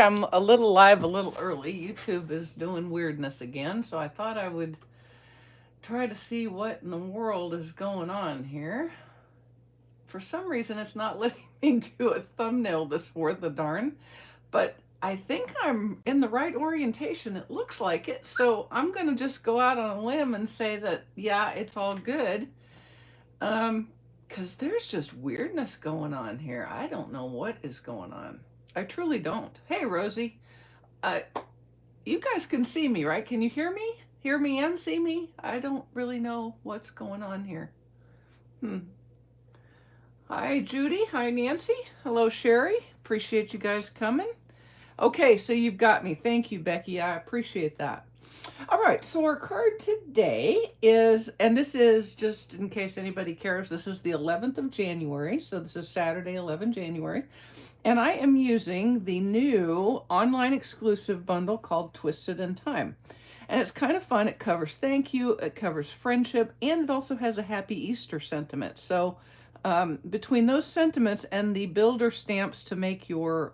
I'm a little live a little early. YouTube is doing weirdness again, so I thought I would try to see what in the world is going on here. For some reason, it's not letting me do a thumbnail that's worth a darn, but I think I'm in the right orientation. It looks like it, so I'm going to just go out on a limb and say that, yeah, it's all good. Because there's just weirdness going on here. I don't know what is going on. I truly don't. Hey, Rosie. Uh, you guys can see me, right? Can you hear me? Hear me and see me? I don't really know what's going on here. Hi, Judy. Hi, Nancy. Hello, Sherry. Appreciate you guys coming. Okay, so you've got me. Thank you, Becky. I appreciate that. All right, so our card today is, and this is just in case anybody cares, this is the 11th of January. So this is Saturday, 11 January. And I am using the new online exclusive bundle called Twisted in Time. And it's kind of fun. It covers thank you, it covers friendship, and it also has a happy Easter sentiment. So between those sentiments and the builder stamps to make your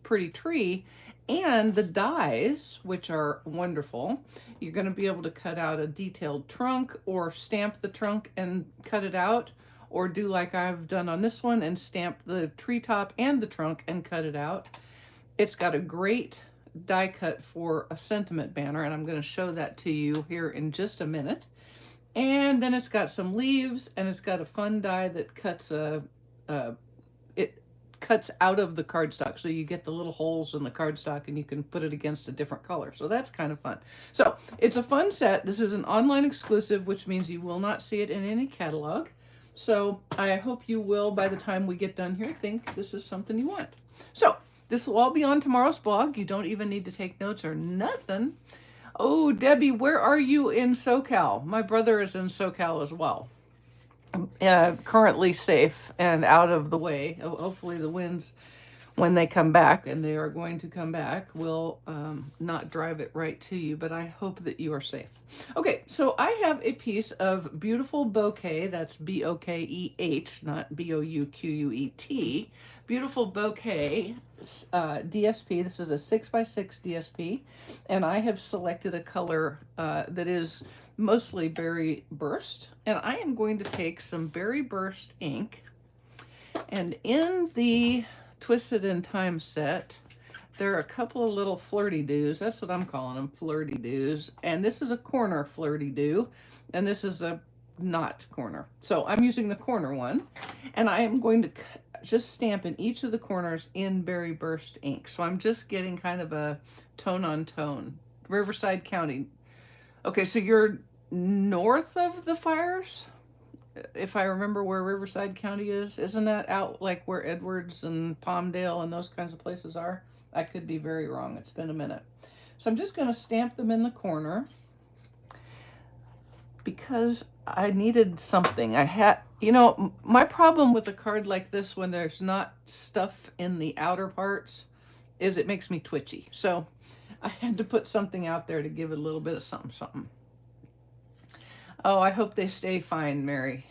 pretty tree and the dies, which are wonderful, you're going to be able to cut out a detailed trunk or stamp the trunk and cut it out, or do like I've done on this one and stamp the treetop and the trunk and cut it out. It's got a great die cut for a sentiment banner, and I'm going to show that to you here in just a minute. And then it's got some leaves, and it's got a fun die that cuts it cuts out of the cardstock, so you get the little holes in the cardstock and you can put it against a different color. So that's kind of fun. So it's a fun set. This is an online exclusive, which means you will not see it in any catalog. So I hope you will, by the time we get done here, think this is something you want. So this will all be on tomorrow's blog. You don't even need to take notes or nothing. Oh, Debbie, where are you in SoCal? My brother is in SoCal as well. Currently safe and out of the way. Hopefully the winds, when they come back, and they are going to come back, will not drive it right to you, but I hope that you are safe. Okay, so I have a piece of beautiful bouquet, that's B-O-K-E-H, not B-O-U-Q-U-E-T, beautiful bouquet DSP. This is a 6x6 DSP, and I have selected a color that is mostly berry burst, and I am going to take some berry burst ink, and in the Twisted in Time set, there are a couple of little flirty-doos. That's what I'm calling them, flirty-doos. And this is a corner flirty-doo, and this is a not corner. So I'm using the corner one, and I am going to just stamp in each of the corners in berry burst ink. So I'm just getting kind of a tone on tone. Riverside County. Okay, so you're north of the fires? If I remember where Riverside County is. Isn't that out like where Edwards and Palmdale and those kinds of places are? I could be very wrong. It's been a minute. So I'm just going to stamp them in the corner because I needed something. I had, you know, my problem with a card like this when there's not stuff in the outer parts is it makes me twitchy. So I had to put something out there to give it a little bit of something, something. Oh, I hope they stay fine, Mary.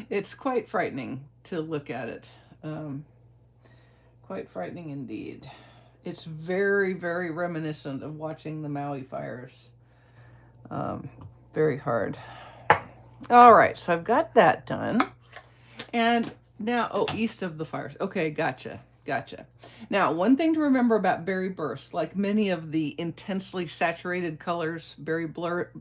It's quite frightening to look at it. Quite frightening indeed. It's very, very reminiscent of watching the Maui fires. Very hard. All right, so I've got that done. And now, oh, east of the fires. Okay, gotcha. Gotcha. Now, one thing to remember about berry burst, like many of the intensely saturated colors, berry burst,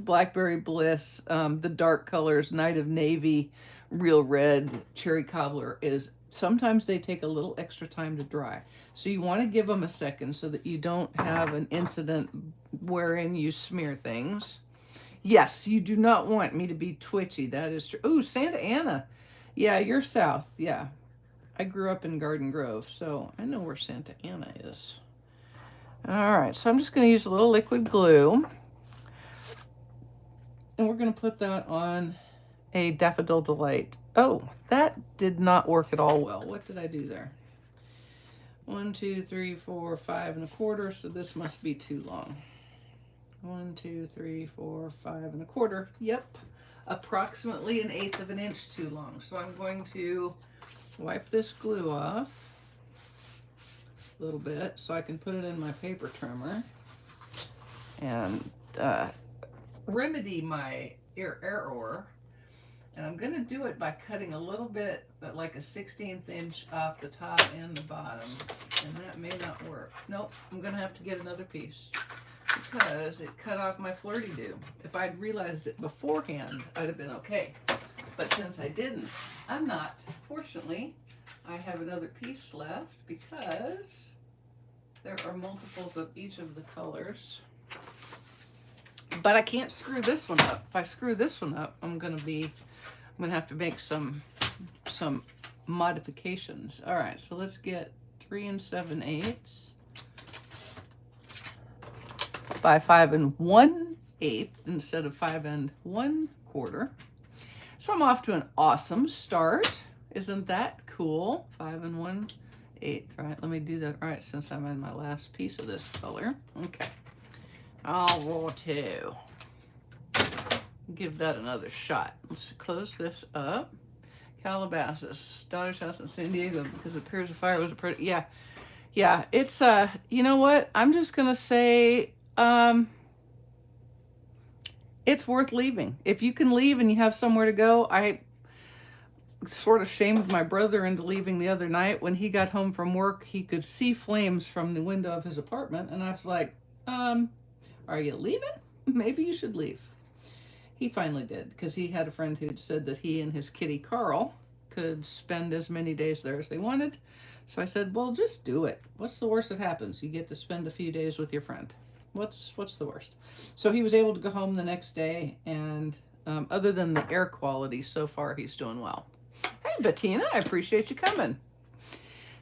blackberry bliss, the dark colors, night of navy, real red, cherry cobbler, is sometimes they take a little extra time to dry. So you want to give them a second so that you don't have an incident wherein you smear things. Yes, you do not want me to be twitchy. That is true. Ooh, Santa Ana. Yeah, you're south. Yeah. I grew up in Garden Grove, so I know where Santa Ana is. All right, so I'm just going to use a little liquid glue. And we're going to put that on a Daffodil Delight. Oh, that did not work at all well. What did I do there? 1, 2, 3, 4, 5 1/4. So this must be too long. 1, 2, 3, 4, 5 1/4. Yep, approximately 1/8 of an inch too long. So I'm going to wipe this glue off. a little bit so I can put it in my paper trimmer and remedy my error. And I'm going to do it by cutting a little bit, but like a 1/16 inch off the top and the bottom. And that may not work. Nope, I'm going to have to get another piece because it cut off my flirty-do. If I'd realized it beforehand, I'd have been okay. But since I didn't, I'm not. Fortunately, I have another piece left because there are multiples of each of the colors. But I can't screw this one up. If I screw this one up, I'm gonna have to make some modifications. All right, so let's get 3 7/8 by 5 1/8 instead of 5 1/4. So I'm off to an awesome start. Isn't that cool? 5 1/8. All right, let me do that right since I'm in my last piece of this color. Okay. I'll roll 2. Give that another shot. Let's close this up. Calabasas, daughter's house in San Diego because the Piers of Fire was a pretty, yeah. It's you know what? I'm just gonna say it's worth leaving. If you can leave and you have somewhere to go. I sort of shamed my brother into leaving the other night. When he got home from work, he could see flames from the window of his apartment, and I was like, are you leaving? Maybe you should leave. He finally did, because he had a friend who'd said that he and his kitty Carl could spend as many days there as they wanted. So I said, well, just do it. What's the worst that happens? You get to spend a few days with your friend. What's the worst? So he was able to go home the next day, and other than the air quality, so far he's doing well. Hey, Bettina, I appreciate you coming.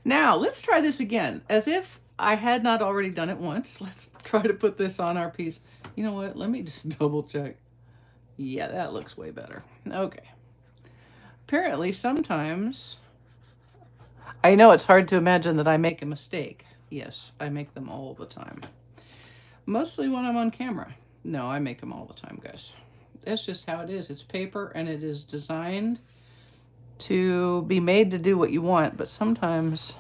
Now, let's try this again. As if I had not already done it once. Let's try to put this on our piece. You know what? Let me just double check. Yeah, that looks way better. Okay. Apparently, sometimes... I know it's hard to imagine that I make a mistake. Yes, I make them all the time. Mostly when I'm on camera. No, I make them all the time, guys. That's just how it is. It's paper, and it is designed to be made to do what you want, but sometimes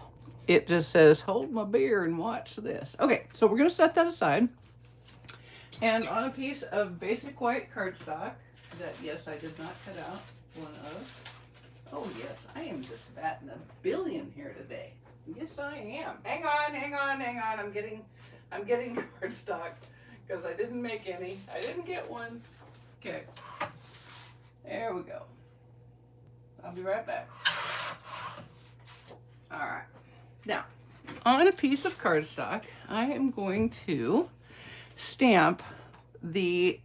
it just says, hold my beer and watch this. Okay, so we're going to set that aside. And on a piece of basic white cardstock that, yes, I did not cut out one of. Oh, yes, I am just batting a billion here today. Yes, I am. Hang on. I'm getting cardstock because I didn't make any. I didn't get one. Okay. There we go. I'll be right back. All right. Now, on a piece of cardstock, I am going to stamp the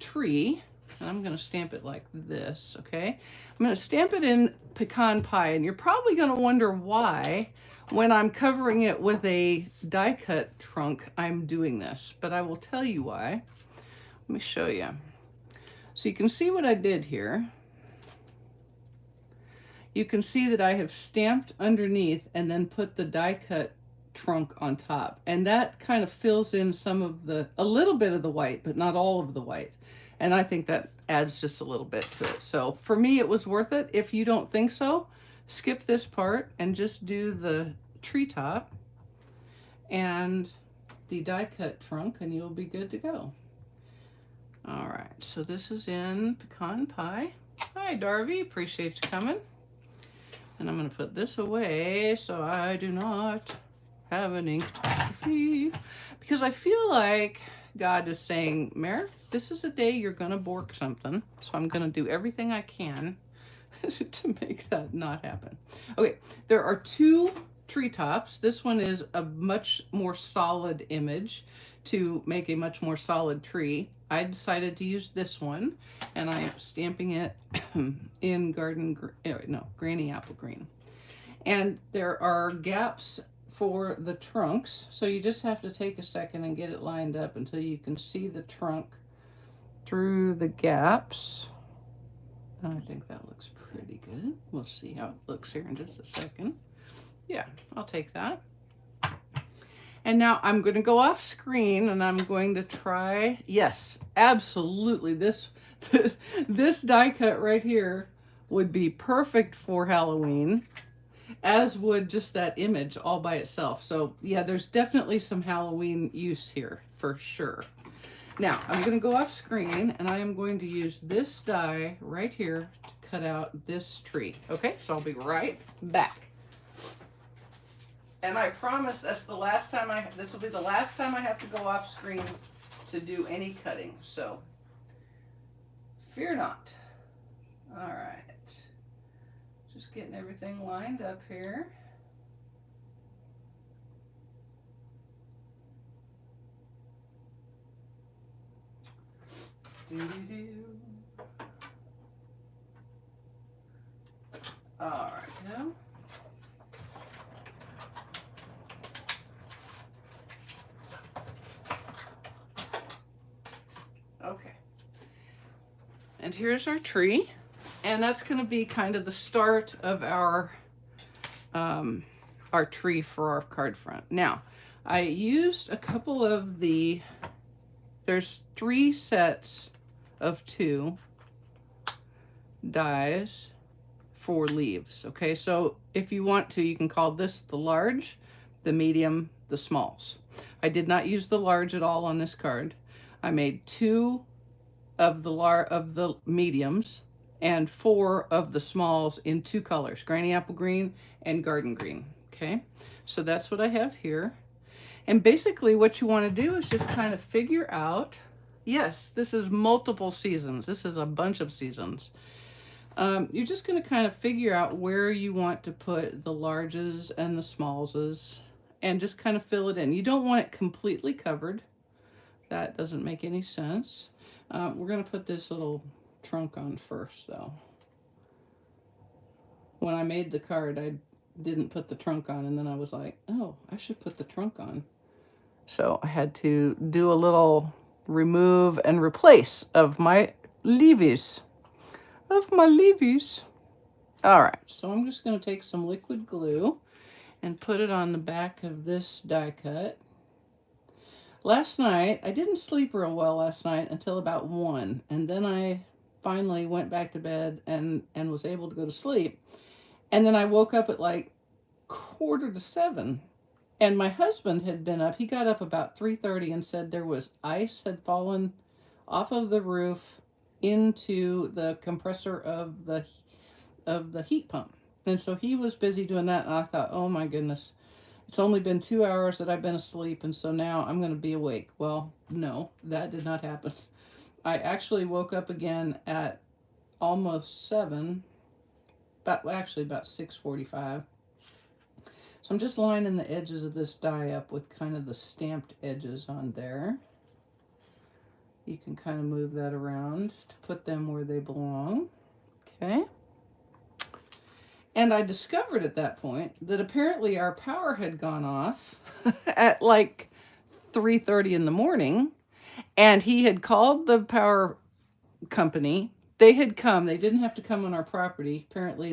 tree, and I'm going to stamp it like this, okay? I'm going to stamp it in pecan pie, and you're probably going to wonder why, when I'm covering it with a die cut trunk, I'm doing this, but I will tell you why. Let me show you. So you can see what I did here. You can see that I have stamped underneath and then put the die cut trunk on top. And that kind of fills in a little bit of the white, but not all of the white. And I think that adds just a little bit to it. So for me, it was worth it. If you don't think so, skip this part and just do the treetop and the die cut trunk, and you'll be good to go. All right, so this is in pecan pie. Hi, Darby, appreciate you coming. And I'm going to put this away so I do not have an ink catastrophe. Because I feel like God is saying, Mare, this is a day you're going to bork something. So I'm going to do everything I can to make that not happen. Okay, there are 2 treetops. This one is a much more solid image to make a much more solid tree. I decided to use this one, and I'm stamping it in Granny Apple Green. And there are gaps for the trunks, so you just have to take a second and get it lined up until you can see the trunk through the gaps. I think that looks pretty good. We'll see how it looks here in just a second. Yeah, I'll take that. And now I'm going to go off screen, and I'm going to try, yes, absolutely, this die cut right here would be perfect for Halloween. as would just that image all by itself. So yeah, there's definitely some Halloween use here for sure. Now I'm going to go off screen and I am going to use this die right here to cut out this tree. Okay, so I'll be right back. And I promise that's the last time this will be the last time I have to go off screen to do any cutting. So fear not. All right. Just getting everything lined up here. Do-do-do. All right, now. Okay. And here's our tree. And that's going to be kind of the start of our tree for our card front. Now, I used a couple of there's 3 sets of 2 dies for leaves. Okay, so if you want to, you can call this the large, the medium, the smalls. I did not use the large at all on this card. I made 2 of the mediums and 4 of the smalls in 2 colors, granny apple green and garden green. Okay, so that's what I have here. And basically what you want to do is just kind of figure out, yes, this is multiple seasons. This is a bunch of seasons. You're just going to kind of figure out where you want to put the larges and the smallses and just kind of fill it in. You don't want it completely covered. That doesn't make any sense. We're going to put this little trunk on first, though. When I made the card, I didn't put the trunk on, and then I was like, oh, I should put the trunk on. So I had to do a little remove and replace of my leaves. All right, so I'm just going to take some liquid glue and put it on the back of this die cut. Last night, I didn't sleep real well last night until about 1, and then I finally went back to bed and was able to go to sleep. And then I woke up at like 6:45, and my husband had been up. He got up about 3:30 and said there was ice had fallen off of the roof into the compressor of the heat pump. And so he was busy doing that, and I thought, oh my goodness, it's only been 2 hours that I've been asleep, and so now I'm going to be awake. Well, no, that did not happen. I actually woke up again at almost 7, actually about 6:45. So I'm just lining the edges of this die up with kind of the stamped edges on there. You can kind of move that around to put them where they belong. Okay. And I discovered at that point that apparently our power had gone off at like 3:30 in the morning, and he had called the power company. They had come. They didn't have to come on our property. Apparently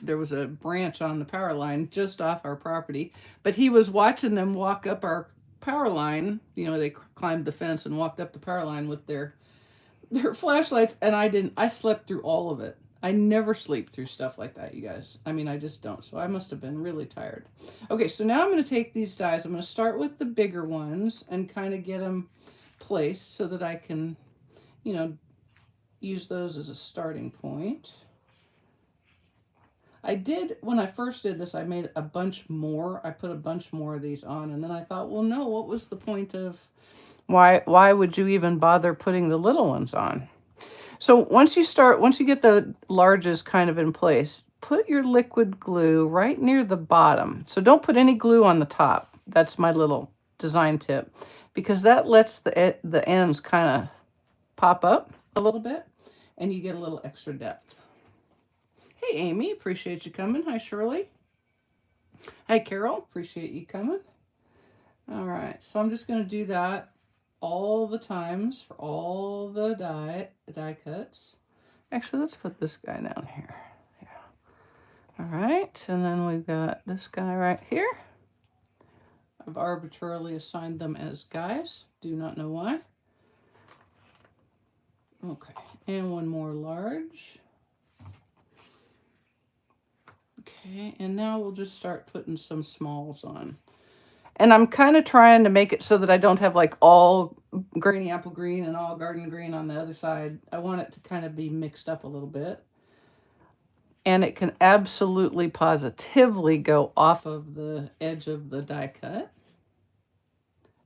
there was a branch on the power line just off our property, but he was watching them walk up our power line. You know, they climbed the fence and walked up the power line with their flashlights, and I slept through all of it. I never sleep through stuff like that, you guys. I mean, I just don't. So I must have been really tired. Okay, so now I'm going to take these dies. I'm going to start with the bigger ones and kind of get them placed so that I can, you know, use those as a starting point. I did, when I first did this, I made a bunch more. I put a bunch more of these on, and then I thought, well, no, what was the point of, why would you even bother putting the little ones on? So once you get the larges kind of in place, put your liquid glue right near the bottom. So don't put any glue on the top. That's my little design tip, because that lets the ends kind of pop up a little bit, and you get a little extra depth. Hey, Amy, appreciate you coming. Hi, Shirley. Hi, Carol, appreciate you coming. All right, so I'm just going to do that all the times for all the die cuts. Actually, let's put this guy down here. Yeah. All right, and then we've got this guy right here. I've arbitrarily assigned them as guys. Do not know why. Okay, and one more large. Okay, and now we'll just start putting some smalls on. And I'm kind of trying to make it so that I don't have like all grainy apple green and all garden green on the other side. I want it to kind of be mixed up a little bit. And it can absolutely positively go off of the edge of the die cut.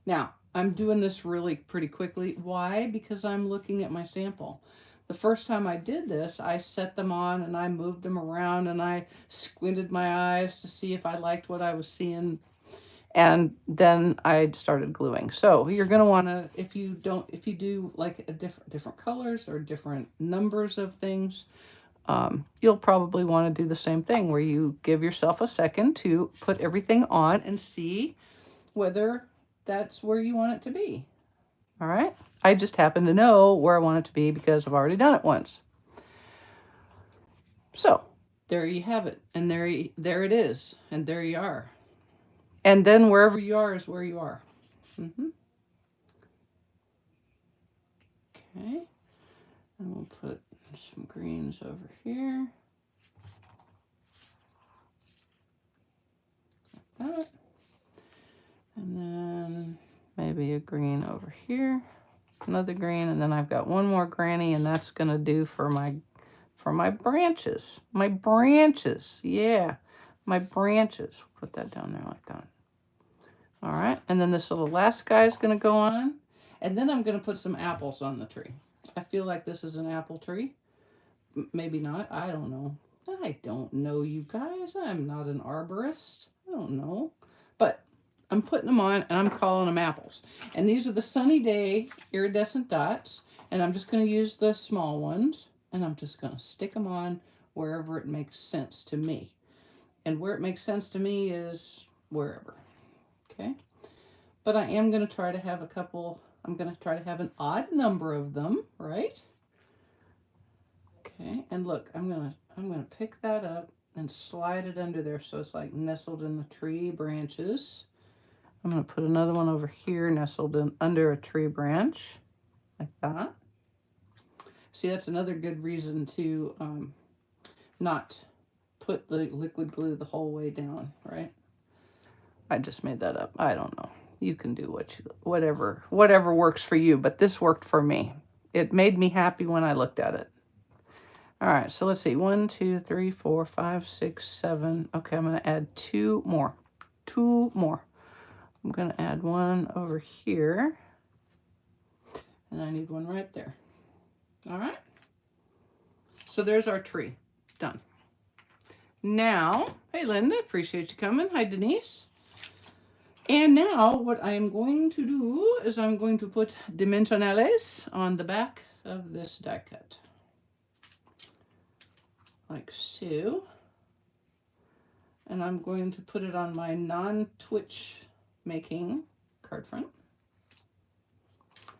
Now, I'm doing this really pretty quickly. Why? Because I'm looking at my sample. The first time I did this, I set them on and I moved them around and I squinted my eyes to see if I liked what I was seeing. And then I started gluing. So you're going to want to, if you do like a different colors or different numbers of things, you'll probably want to do the same thing where you give yourself a second to put everything on and see whether that's where you want it to be. All right. I just happen to know where I want it to be because I've already done it once. So there you have it. And there it is. And there you are. And then wherever you are is where you are. Okay. And we'll put some greens over here. Like that. And then maybe a green over here. Another green, and then I've got one more granny, and that's gonna do for my branches. My branches, yeah, my branches. Put that down there like that. All right, and then this little last guy is gonna go on, and then I'm gonna put some apples on the tree. I feel like this is an apple tree. Maybe not. I don't know. I don't know, you guys. I'm not an arborist. I don't know, but I'm putting them on and I'm calling them apples. And these are the Sunny Day iridescent dots. And I'm just going to use the small ones and I'm just going to stick them on wherever it makes sense to me. And where it makes sense to me is wherever. Okay. But I am going to try to have a couple, I'm going to try to have an odd number of them, right? Okay. And look, I'm going to pick that up and slide it under there so it's like nestled in the tree branches. I'm going to put another one over here nestled in under a tree branch, like that. See, that's another good reason to not put the liquid glue the whole way down, right? I just made that up. I don't know. You can do whatever works for you, but this worked for me. It made me happy when I looked at it. All right, so let's see. 1, 2, 3, 4, 5, 6, 7. Okay, I'm going to add 2 more. 2 more. I'm going to add one over here, and I need one right there. All right. So there's our tree. Done. Now, hey, Linda, appreciate you coming. Hi, Denise. And now what I am going to do is I'm going to put dimensionales on the back of this die cut. Like so. And I'm going to put it on my non-twitch making card front.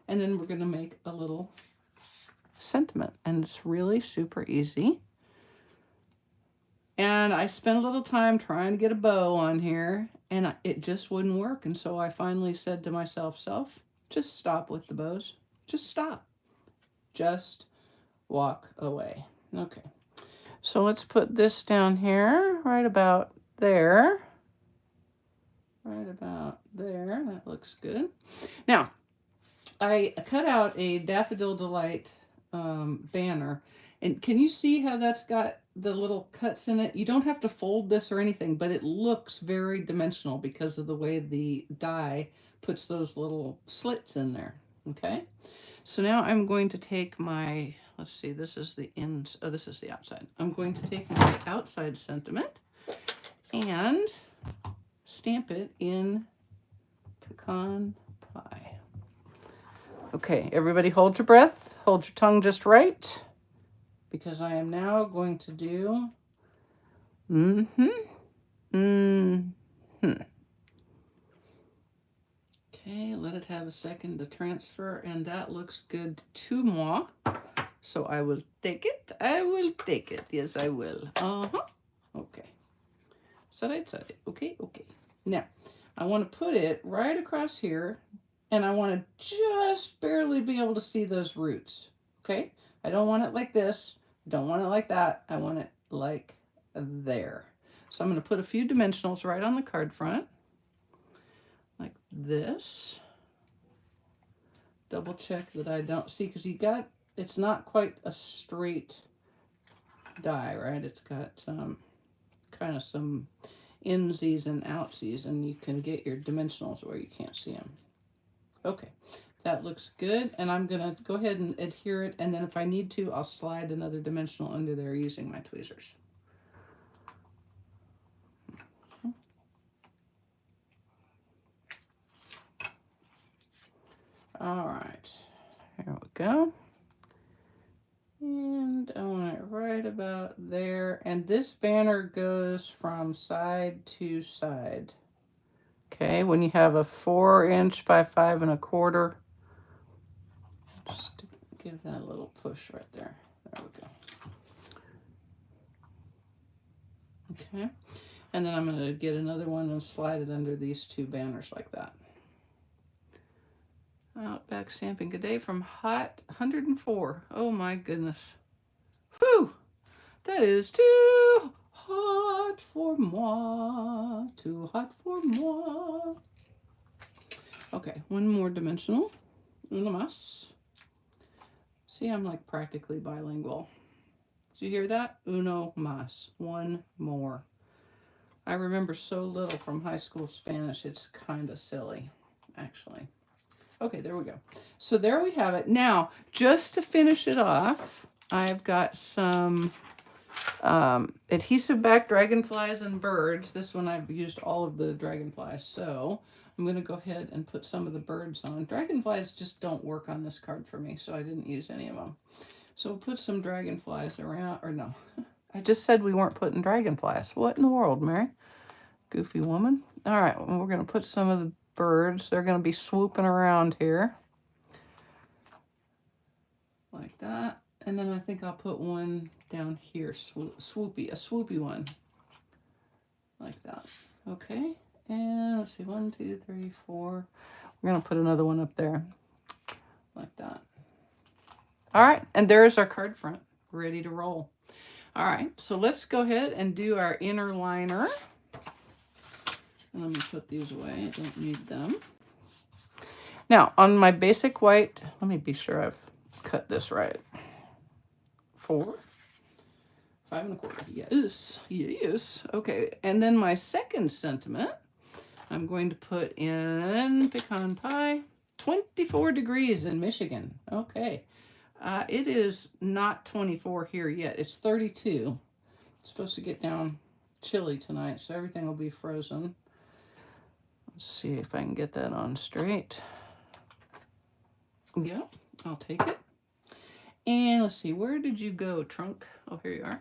And then we're going to make a little sentiment. And it's really super easy. And I spent a little time trying to get a bow on here, and it just wouldn't work. And so I finally said to myself, just stop with the bows. Just stop. Just walk away. Okay. So let's put this down here, right about there. Right about there. That looks good. Now, I cut out a Daffodil Delight banner. And can you see how that's got the little cuts in it? You don't have to fold this or anything, but it looks very dimensional because of the way the die puts those little slits in there. Okay. So now I'm going to take my, let's see, this is the ins. Oh, this is the outside. I'm going to take my outside sentiment and stamp it in pecan pie. Okay, everybody hold your breath. Hold your tongue just right. Because I am now going to do Okay, let it have a second to transfer, and that looks good. 2 more. So I will take it. I will take it. Yes, I will. Okay. Side. Okay. Now, I want to put it right across here, and I want to just barely be able to see those roots. Okay? I don't want it like this. Don't want it like that. I want it like there. So I'm going to put a few dimensionals right on the card front, like this. Double check that I don't see, because it's not quite a straight die, right? It's got kind of some insies and outsies, and you can get your dimensionals where you can't see them. Okay, that looks good, and I'm going to go ahead and adhere it, and then if I need to, I'll slide another dimensional under there using my tweezers. All right, here we go. And I want it right about there. And this banner goes from side to side. Okay, when you have a 4" by 5 1/4, just give that a little push right there. There we go. Okay, and then I'm going to get another one and slide it under these two banners like that. Outback Stamping. Good day from hot 104. Oh my goodness. Whew! That is too hot for moi. Too hot for moi. Okay, one more dimensional. Uno más. See, I'm like practically bilingual. Did you hear that? Uno más. One more. I remember so little from high school Spanish, it's kind of silly, actually. Okay, there we go. So there we have it. Now, just to finish it off, I've got some adhesive back dragonflies and birds. This one I've used all of the dragonflies, so I'm going to go ahead and put some of the birds on. Dragonflies just don't work on this card for me, so I didn't use any of them. So we'll put some dragonflies around, or no. I just said we weren't putting dragonflies. What in the world, Mary? Goofy woman. All right, well, we're going to put some of the birds. They're going to be swooping around here. Like that. And then I think I'll put one down here, swoopy, a swoopy one. Like that. Okay. And let's see, 1, 2, 3, 4. We're going to put another one up there. Like that. All right. And there's our card front. Ready to roll. All right. So let's go ahead and do our inner liner. And let me put these away. I don't need them. Now, on my basic white, let me be sure I've cut this right. 4, 5 1/4. Yes, yes. Okay, and then my second sentiment, I'm going to put in pecan pie. 24 degrees in Michigan. Okay, it is not 24 here yet. It's 32. It's supposed to get down chilly tonight, so everything will be frozen. Let's see if I can get that on straight. Yeah, I'll take it. And let's see, where did you go, trunk? Oh, here you are.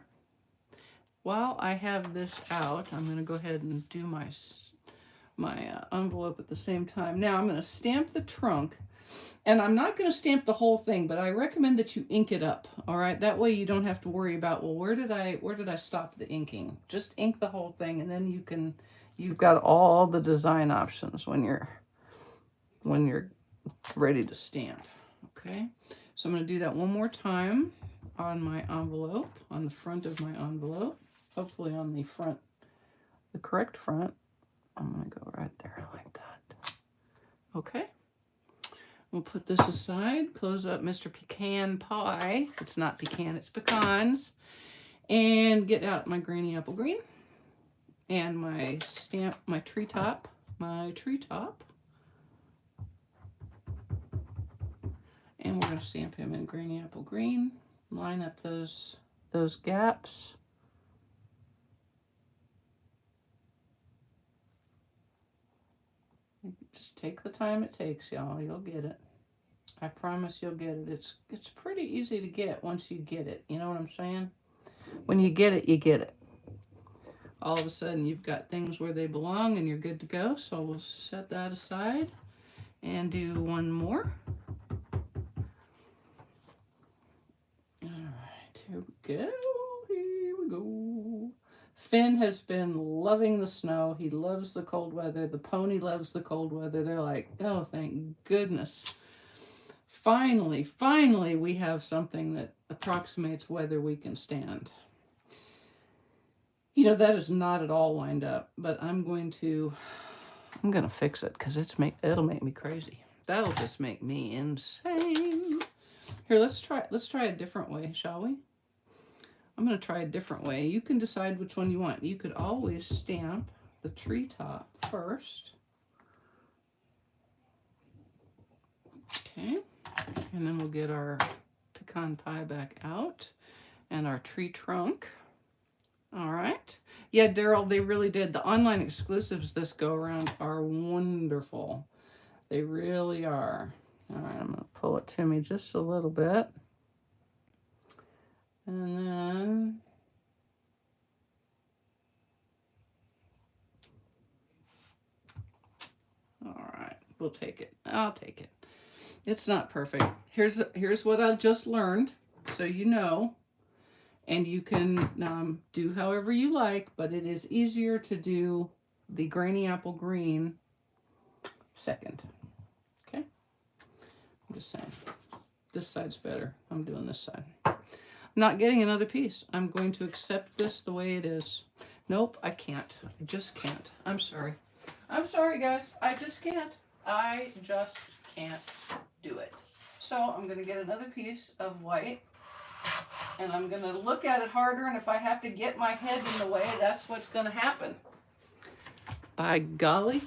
While I have this out, I'm going to go ahead and do my envelope at the same time. Now I'm going to stamp the trunk, and I'm not going to stamp the whole thing, but I recommend that you ink it up. All right, that way you don't have to worry about, well, where did I stop the inking? Just ink the whole thing, and then you've got all the design options when you're ready to stamp. Okay, so I'm going to do that one more time on my envelope, on the front of my envelope, hopefully on the front, the correct front. I'm going to go right there like that. Okay, we'll put this aside, close up Mr. Pecan Pie. It's not pecan, it's pecans. And get out my Granny Apple Green and my stamp, my treetop. And we're going to stamp him in Granny Apple Green. Line up those gaps. Just take the time it takes, y'all. You'll get it. I promise you'll get it. It's pretty easy to get once you get it. You know what I'm saying? When you get it, you get it. All of a sudden, you've got things where they belong and you're good to go. So we'll set that aside and do one more. All right, here we go. Here we go. Finn has been loving the snow. He loves the cold weather. The pony loves the cold weather. They're like, oh, thank goodness. Finally, we have something that approximates weather we can stand. You know, that is not at all lined up, but I'm going to fix it because it'll make me crazy. That'll just make me insane. Here, let's try a different way, shall we? I'm going to try a different way. You can decide which one you want. You could always stamp the treetop first. Okay, and then we'll get our pecan pie back out and our tree trunk. All right. Yeah, Daryl, they really did. The online exclusives this go around are wonderful. They really are. All right, I'm going to pull it to me just a little bit. And then all right, we'll take it. I'll take it. It's not perfect. Here's what I just learned, so you know. And you can do however you like, but it is easier to do the grainy apple green second. Okay? I'm just saying. This side's better. I'm doing this side. I'm not getting another piece. I'm going to accept this the way it is. Nope, I can't. I just can't. I'm sorry. I'm sorry, guys. I just can't. I just can't do it. So I'm going to get another piece of white. And I'm going to look at it harder, and if I have to get my head in the way, that's what's going to happen. By golly,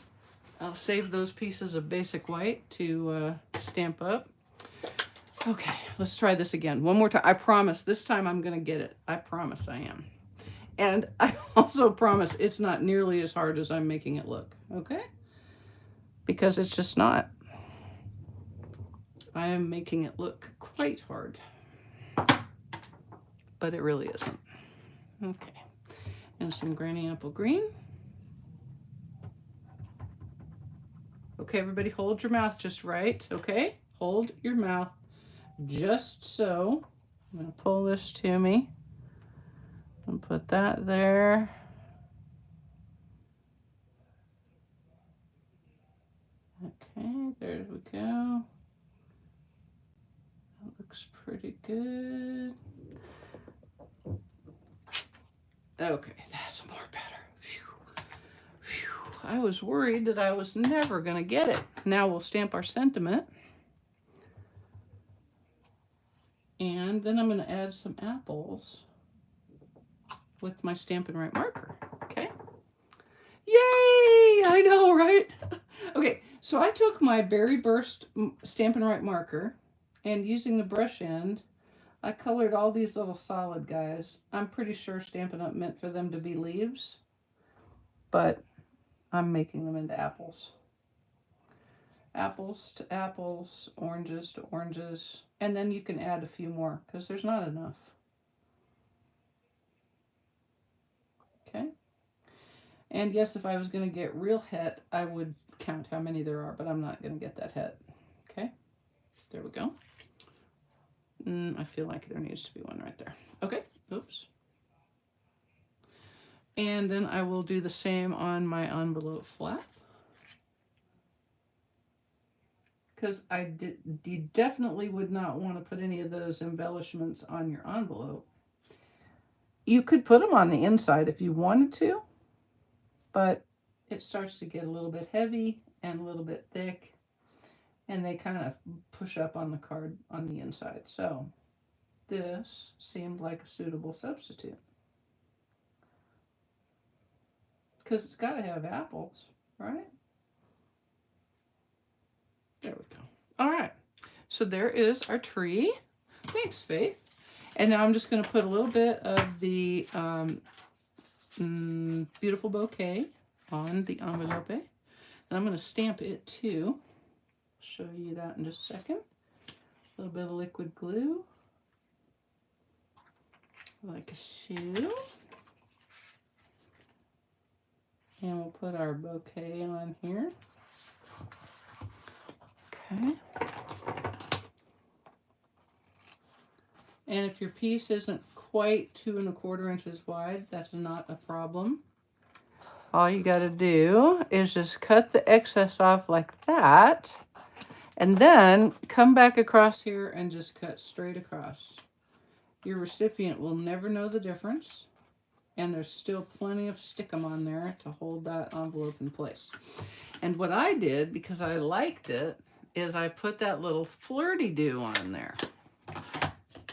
I'll save those pieces of basic white to stamp up. Okay, let's try this again. One more time. I promise this time I'm going to get it. I promise I am. And I also promise it's not nearly as hard as I'm making it look, okay? Because it's just not. I am making it look quite hard. But it really isn't. Okay, and some granny apple green. Okay, everybody hold your mouth just right, okay? Hold your mouth just so. I'm gonna pull this to me and put that there. Okay, there we go. That looks pretty good. Okay, that's more better. Phew. Phew. I was worried that I was never going to get it. Now we'll stamp our sentiment. And then I'm going to add some apples with my Stampin' Right marker. Okay? Yay! I know, right? Okay, so I took my Berry Burst Stampin' Right marker and using the brush end, I colored all these little solid guys. I'm pretty sure Stampin' Up! Meant for them to be leaves, but I'm making them into apples. Apples to apples, oranges to oranges, and then you can add a few more because there's not enough. Okay? And yes, if I was going to get real het, I would count how many there are, but I'm not going to get that het. Okay? There we go. I feel like there needs to be one right there. Okay, oops. And then I will do the same on my envelope flap. Because you definitely would not want to put any of those embellishments on your envelope. You could put them on the inside if you wanted to, but it starts to get a little bit heavy and a little bit thick. And they kind of push up on the card on the inside. So this seemed like a suitable substitute. Because it's got to have apples, right? There we go. All right. So there is our tree. Thanks, Faith. And now I'm just going to put a little bit of the beautiful bouquet on the envelope. And I'm going to stamp it too. Show you that in just a second. A little bit of liquid glue, like so. And we'll put our bouquet on here. Okay. And if your piece isn't quite 2 1/4 inches wide, that's not a problem. All you got to do is just cut the excess off like that. And then come back across here and just cut straight across. Your recipient will never know the difference. And there's still plenty of stickum on there to hold that envelope in place. And what I did, because I liked it, is I put that little flirty-do on there.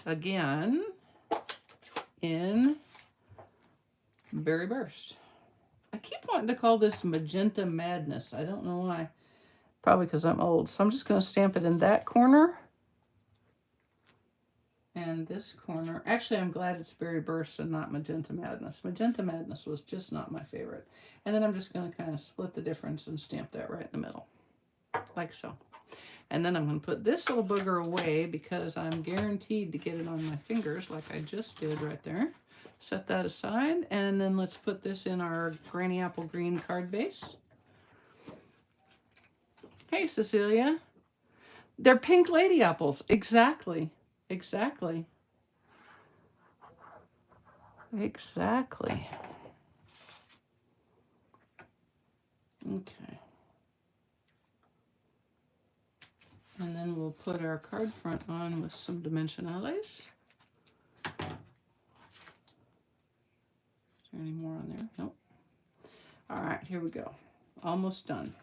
Again, in Berry Burst. I keep wanting to call this Magenta Madness. I don't know why. Probably because I'm old. So I'm just going to stamp it in that corner. And this corner. Actually, I'm glad it's Berry Burst and not Magenta Madness. Magenta Madness was just not my favorite. And then I'm just going to kind of split the difference and stamp that right in the middle. Like so. And then I'm going to put this little booger away because I'm guaranteed to get it on my fingers like I just did right there. Set that aside, and then let's put this in our Granny Apple Green card base. Hey, Cecilia. They're pink lady apples. Exactly. Exactly. Exactly. Okay. And then we'll put our card front on with some dimensionales. Any more on there? Nope. All right, here we go. Almost done.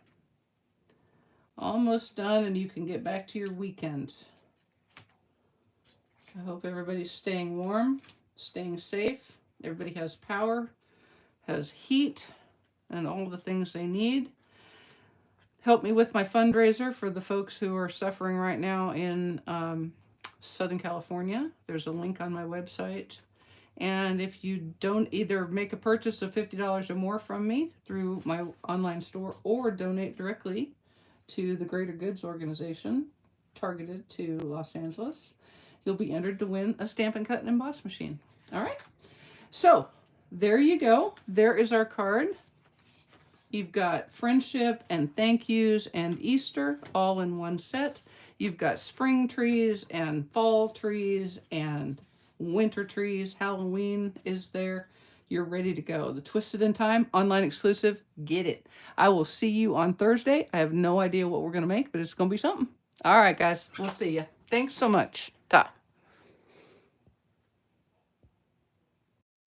Almost done, and you can get back to your weekend. I hope everybody's staying warm, staying safe. Everybody has power, has heat, and all the things they need. Help me with my fundraiser for the folks who are suffering right now in Southern California. There's a link on my website. And if you don't either make a purchase of $50 or more from me through my online store or donate directly to the Greater Goods organization targeted to Los Angeles, you'll be entered to win a Stampin' Cut and Emboss machine. All right. So there you go. There is our card. You've got friendship and thank yous and Easter all in one set. You've got spring trees and fall trees and winter trees. Halloween is there. You're ready to go. The Twisted in Time online exclusive. Get it. I will see you on Thursday. I have no idea what we're going to make, but it's going to be something. All right, guys. We'll see you. Thanks so much. Ta.